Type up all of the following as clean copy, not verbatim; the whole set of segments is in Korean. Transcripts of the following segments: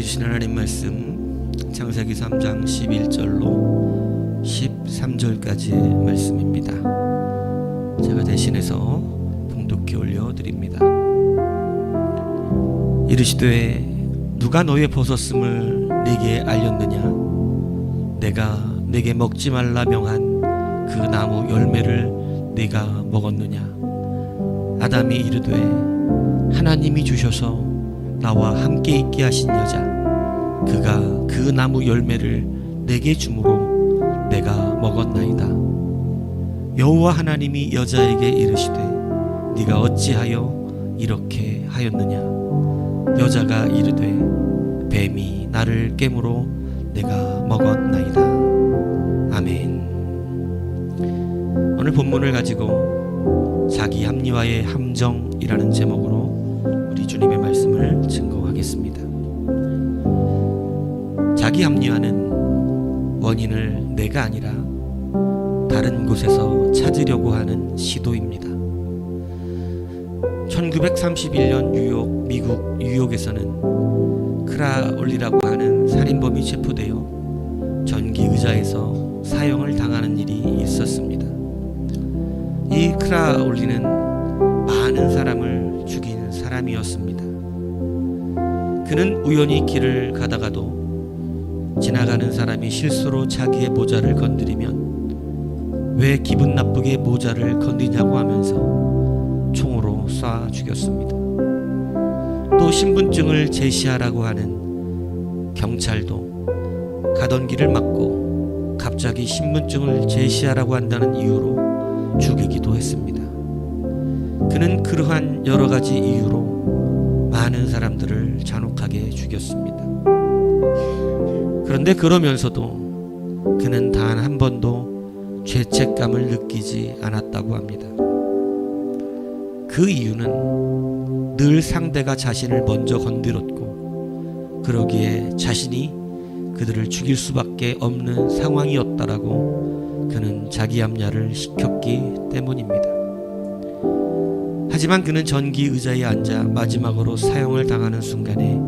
주신 하나님 말씀 창세기 3장 11절로 13절까지의 말씀입니다. 제가 대신해서 봉독해 올려드립니다. 이르시되 누가 너의 벗었음을 네게 알렸느냐? 내가 네게 먹지 말라 명한 그 나무 열매를 네가 먹었느냐? 아담이 이르되 하나님이 주셔서 나와 함께 있게 하신 여자 그가 그 나무 열매를 내게 주므로 내가 먹었나이다. 여호와 하나님이 여자에게 이르시되 네가 어찌하여 이렇게 하였느냐? 여자가 이르되 뱀이 나를 깨므로 내가 먹었나이다. 아멘. 오늘 본문을 가지고 자기 합리화의 함정이라는 제목으로 우리 주님의 말씀을 증거하겠습니다. 자기 합리화는 원인을 내가 아니라 다른 곳에서 찾으려고 하는 시도입니다. 1931년 미국 뉴욕에서는 크라울리라고 하는 살인범이 체포되어 전기 의자에서 사형을 당하는 일이 있었습니다. 이 크라울리는 많은 사람을 죽인 사람이었습니다. 그는 우연히 길을 가다가도 지나가는 사람이 실수로 자기의 모자를 건드리면 왜 기분 나쁘게 모자를 건드냐고 하면서 총으로 쏴 죽였습니다. 또 신분증을 제시하라고 하는 경찰도 가던 길을 막고 갑자기 신분증을 제시하라고 한다는 이유로 죽이기도 했습니다. 그는 그러한 여러 가지 이유로 많은 사람들을 잔혹하게 죽였습니다. 그런데 그러면서도 그는 단 한 번도 죄책감을 느끼지 않았다고 합니다. 그 이유는 늘 상대가 자신을 먼저 건드렸고 그러기에 자신이 그들을 죽일 수밖에 없는 상황이었다라고 그는 자기 합리화를 시켰기 때문입니다. 하지만 그는 전기 의자에 앉아 마지막으로 사형을 당하는 순간에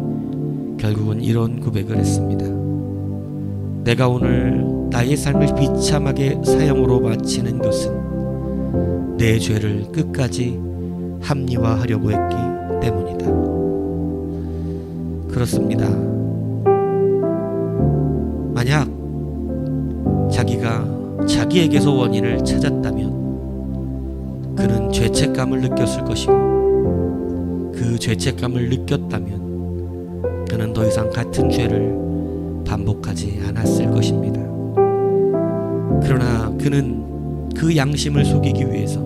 결국은 이런 고백을 했습니다. 내가 오늘 나의 삶을 비참하게 사형으로 마치는 것은 내 죄를 끝까지 합리화하려고 했기 때문이다. 그렇습니다. 만약 자기가 자기에게서 원인을 찾았다면 그는 죄책감을 느꼈을 것이고 그 죄책감을 느꼈다면 그는 더 이상 같은 죄를 반복하지 않았을 것입니다. 그러나 그는 그 양심을 속이기 위해서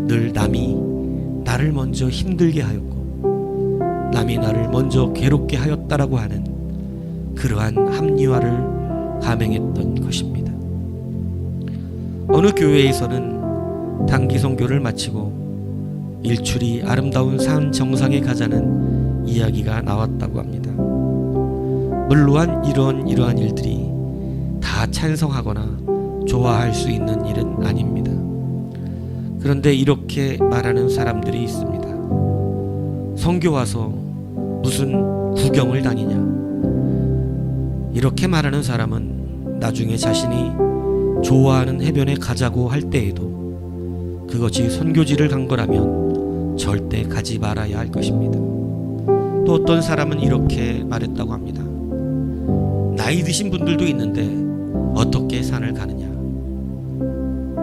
늘 남이 나를 먼저 힘들게 하였고 남이 나를 먼저 괴롭게 하였다라고 하는 그러한 합리화를 감행했던 것입니다. 어느 교회에서는 단기 선교를 마치고 일출이 아름다운 산 정상에 가자는 이야기가 나왔다고 합니다. 물론 이러한 일들이 다 찬성하거나 좋아할 수 있는 일은 아닙니다. 그런데 이렇게 말하는 사람들이 있습니다. 선교 와서 무슨 구경을 다니냐? 이렇게 말하는 사람은 나중에 자신이 좋아하는 해변에 가자고 할 때에도 그것이 선교지를 간 거라면 절대 가지 말아야 할 것입니다. 또 어떤 사람은 이렇게 말했다고 합니다. 나이 드신 분들도 있는데 어떻게 산을 가느냐?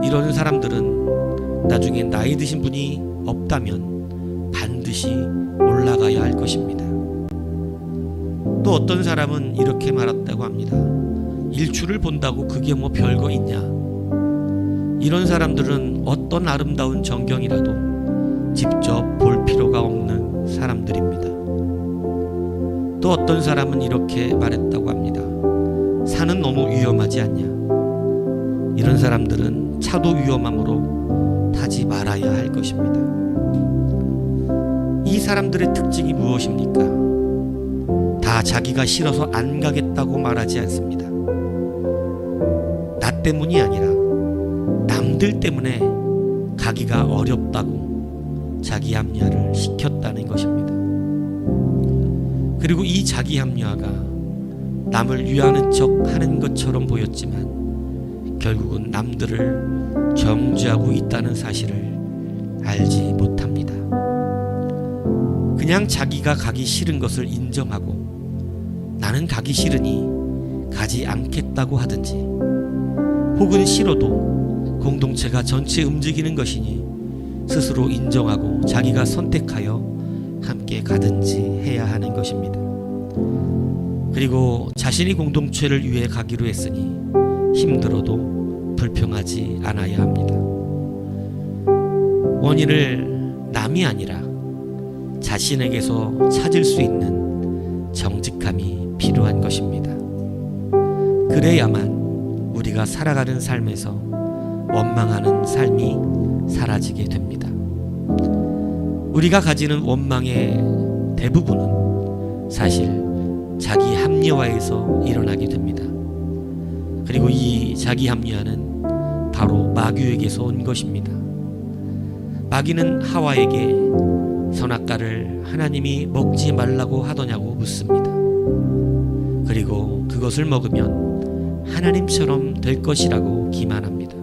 이런 사람들은 나중에 나이 드신 분이 없다면 반드시 올라가야 할 것입니다. 또 어떤 사람은 이렇게 말했다고 합니다. 일출을 본다고 그게 뭐 별거 있냐? 이런 사람들은 어떤 아름다운 전경이라도 직접 볼 필요가 없는 사람들입니다. 또 어떤 사람은 이렇게 말했다고 합니다. 산은 너무 위험하지 않냐? 이런 사람들은 차도 위험함으로 타지 말아야 할 것입니다. 이 사람들의 특징이 무엇입니까? 다 자기가 싫어서 안 가겠다고 말하지 않습니다. 나 때문이 아니라 남들 때문에 가기가 어렵다고 자기 합리화를 시켰다는 것입니다. 그리고 이 자기 합리화가 남을 위하는 척 하는 것처럼 보였지만 결국은 남들을 정죄하고 있다는 사실을 알지 못합니다. 그냥 자기가 가기 싫은 것을 인정하고 나는 가기 싫으니 가지 않겠다고 하든지, 혹은 싫어도 공동체가 전체 움직이는 것이니 스스로 인정하고 자기가 선택하여 함께 가든지 해야 하는 것입니다. 그리고 자신이 공동체를 위해 가기로 했으니 힘들어도 불평하지 않아야 합니다. 원인을 남이 아니라 자신에게서 찾을 수 있는 정직함이 필요한 것입니다. 그래야만 우리가 살아가는 삶에서 원망하는 삶이 사라지게 됩니다. 우리가 가지는 원망의 대부분은 사실 자기 합리화에서 일어나게 됩니다. 그리고 이 자기 합리화는 바로 마귀에게서 온 것입니다. 마귀는 하와에게 선악과를 하나님이 먹지 말라고 하더냐고 묻습니다. 그리고 그것을 먹으면 하나님처럼 될 것이라고 기만합니다.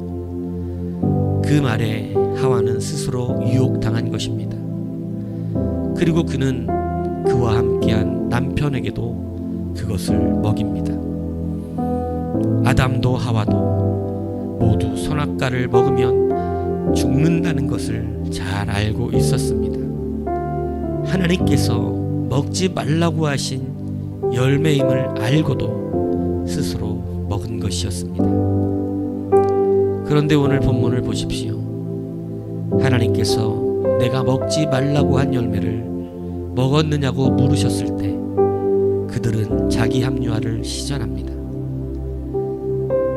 그 말에 하와는 스스로 유혹당한 것입니다. 그리고 그는 그와 함께한 남편에게도 그것을 먹입니다. 아담도 하와도 모두 선악과를 먹으면 죽는다는 것을 잘 알고 있었습니다. 하나님께서 먹지 말라고 하신 열매임을 알고도 스스로 먹은 것이었습니다. 그런데 오늘 본문을 보십시오. 하나님께서 내가 먹지 말라고 한 열매를 먹었느냐고 물으셨을 때 그들은 자기 합리화를 시전합니다.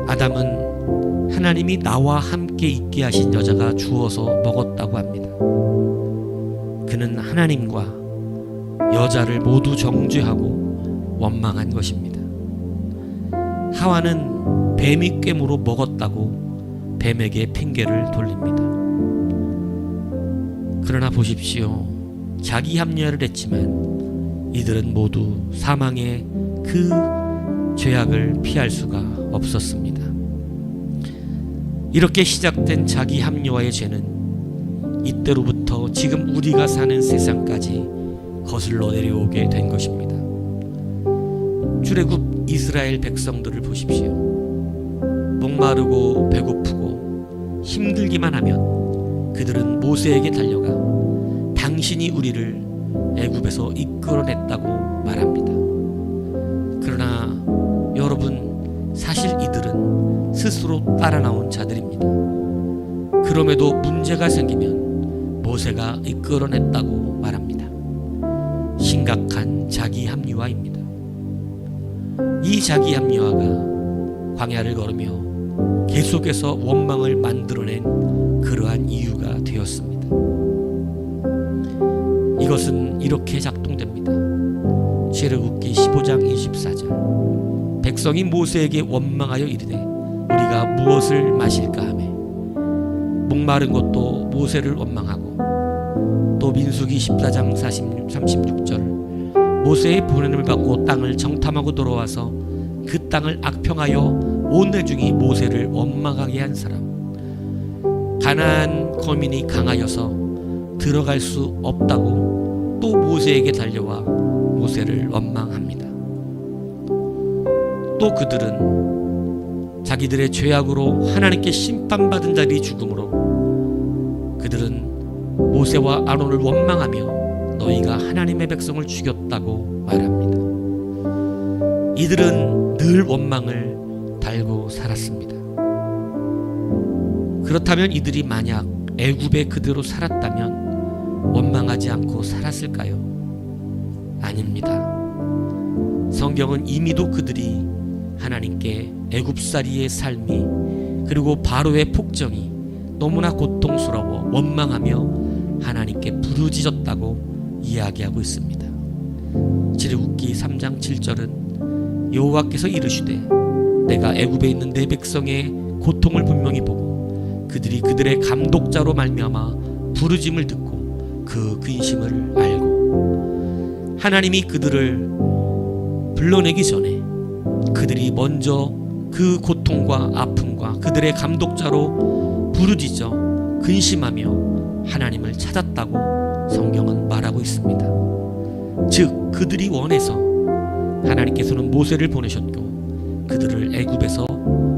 아담은 하나님이 나와 함께 있게 하신 여자가 주어서 먹었다고 합니다. 그는 하나님과 여자를 모두 정죄하고 원망한 것입니다. 하와는 뱀이 꾀므로 먹었다고 뱀에게 핑계를 돌립니다. 그러나 보십시오. 자기 합리화를 했지만 이들은 모두 사망의 그 죄악을 피할 수가 없었습니다. 이렇게 시작된 자기 합리화의 죄는 이때로부터 지금 우리가 사는 세상까지 거슬러 내려오게 된 것입니다. 출애굽 이스라엘 백성들을 보십시오. 목마르고 배고프고 힘들기만 하면 그들은 모세에게 달려가 당신이 우리를 애굽에서 이끌어냈다고 말합니다. 그러나 여러분, 사실 이들은 스스로 따라 나온 자들입니다. 그럼에도 문제가 생기면 모세가 이끌어냈다고 말합니다. 심각한 자기 합리화입니다. 이 자기 합리화가 광야를 걸으며 계속해서 원망을 만들어낸 그러한 이유가 되었습니다. 이것은 이렇게 작동됩니다. 출애굽기 15장 24절. 백성이 모세에게 원망하여 이르되 우리가 무엇을 마실까 하매 목마른 것도 모세를 원망하고, 또 민수기 14장 36절. 모세의 보냄을 받고 땅을 정탐하고 돌아와서 그 땅을 악평하여 온 회중이 모세를 원망하게 한 사람. 가나안 거민이 강하여서 들어갈 수 없다고 또 모세에게 달려와 모세를 원망합니다. 또 그들은 자기들의 죄악으로 하나님께 심판받은 자들이 죽음으로 그들은 모세와 아론을 원망하며 너희가 하나님의 백성을 죽였다고 말합니다. 이들은 늘 원망을 달고 살았습니다. 그렇다면 이들이 만약 애굽에 그대로 살았다면 원망하지 않고 살았을까요? 아닙니다. 성경은 이미도 그들이 하나님께 애굽살이의 삶이 그리고 바로의 폭정이 너무나 고통스러워 원망하며 하나님께 부르짖었다고 이야기하고 있습니다. 출애굽기 3장 7절은 여호와께서 이르시되 내가 애굽에 있는 내 백성의 고통을 분명히 보고 그들이 그들의 감독자로 말미암아 부르짐을 듣고 그 근심을 알고 하나님이 그들을 불러내기 전에 그들이 먼저 그 고통과 아픔과 그들의 감독자로 부르짖어 근심하며 하나님을 찾았다고 성경은 말하고 있습니다. 즉 그들이 원해서 하나님께서는 모세를 보내셨고 그들을 애굽에서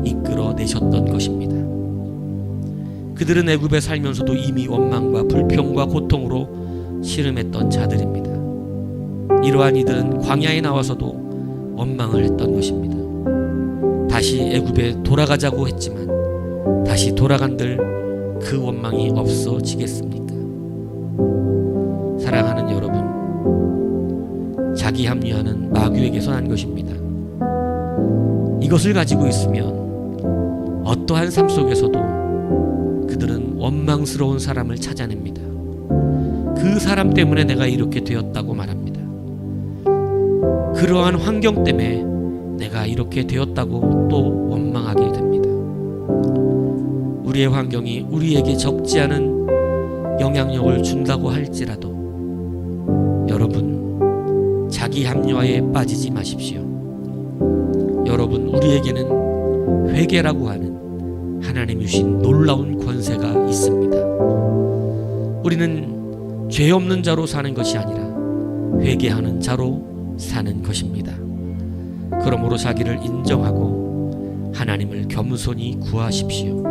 이끌어내셨던 것입니다. 그들은 애굽에 살면서도 이미 원망과 불평과 고통으로 씨름했던 자들입니다. 이러한 이들은 광야에 나와서도 원망을 했던 것입니다. 다시 애굽에 돌아가자고 했지만 다시 돌아간들 그 원망이 없어지겠습니까? 사랑하는 여러분, 자기 합리화는 마귀에게서 난 것입니다. 이것을 가지고 있으면 어떠한 삶 속에서도 그들은 원망스러운 사람을 찾아냅니다. 그 사람 때문에 내가 이렇게 되었다고 말합니다. 그러한 환경 때문에 내가 이렇게 되었다고 또 원망하게 됩니다. 우리의 환경이 우리에게 적지 않은 영향력을 준다고 할지라도 여러분, 자기 합리화에 빠지지 마십시오. 여러분, 우리에게는 회개라고 하는 하나님이 주신 놀라운 권세가 있습니다. 우리는 죄 없는 자로 사는 것이 아니라 회개하는 자로 사는 것입니다. 그러므로 자기를 인정하고 하나님을 겸손히 구하십시오.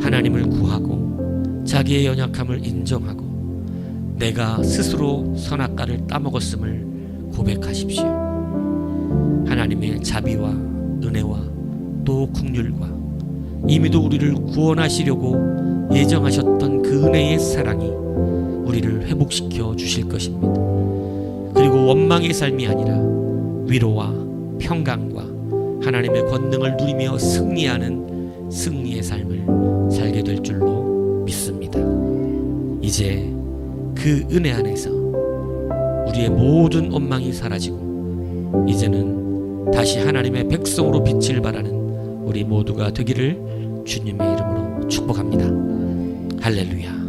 하나님을 구하고 자기의 연약함을 인정하고 내가 스스로 선악과를 따먹었음을 고백하십시오. 하나님의 자비와 은혜와 또 긍휼과 이미도 우리를 구원하시려고 예정하셨던 그 은혜의 사랑이 우리를 회복시켜 주실 것입니다. 그리고 원망의 삶이 아니라 위로와 평강과 하나님의 권능을 누리며 승리하는 승리의 삶을 살게 될 줄로 믿습니다. 이제 그 은혜 안에서 우리의 모든 원망이 사라지고 이제는 다시 하나님의 백성으로 빛을 발하는 우리 모두가 되기를 주님의 이름으로 축복합니다. 할렐루야.